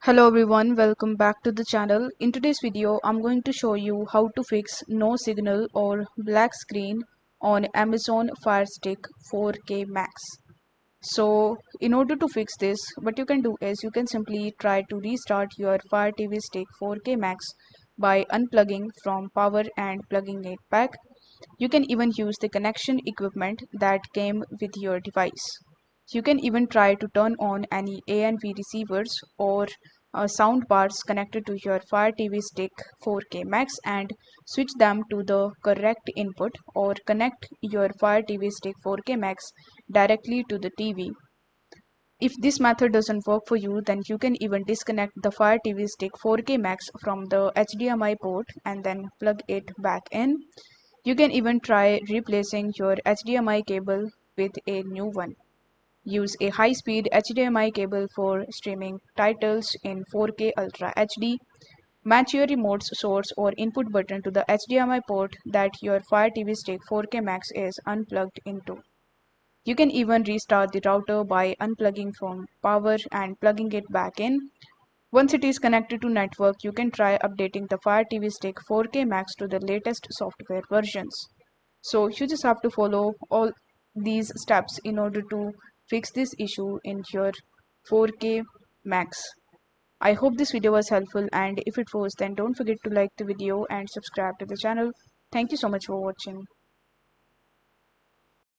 Hello everyone, welcome back to the channel. In today's video, I'm going to show you how to fix no signal or black screen on Amazon Firestick 4K Max. So in order to fix this, what you can do is you can simply try to restart your Fire TV Stick 4K Max by unplugging from power and plugging it back. You can even use the connection equipment that came with your device. You can even try to turn on any ANV receivers or sound bars connected to your Fire TV Stick 4K Max and switch them to the correct input, or connect your Fire TV Stick 4K Max directly to the TV. If this method doesn't work for you, then you can even disconnect the Fire TV Stick 4K Max from the HDMI port and then plug it back in. You can even try replacing your HDMI cable with a new one. Use a high-speed HDMI cable for streaming titles in 4K Ultra HD. Match your remote source or input button to the HDMI port that your Fire TV Stick 4K Max is unplugged into. You can even restart the router by unplugging from power and plugging it back in. Once it is connected to network, you can try updating the Fire TV Stick 4K Max to the latest software versions. So you just have to follow all these steps in order to fix this issue in your 4K Max. I hope this video was helpful, and if it was, then don't forget to like the video and subscribe to the channel. Thank you so much for watching.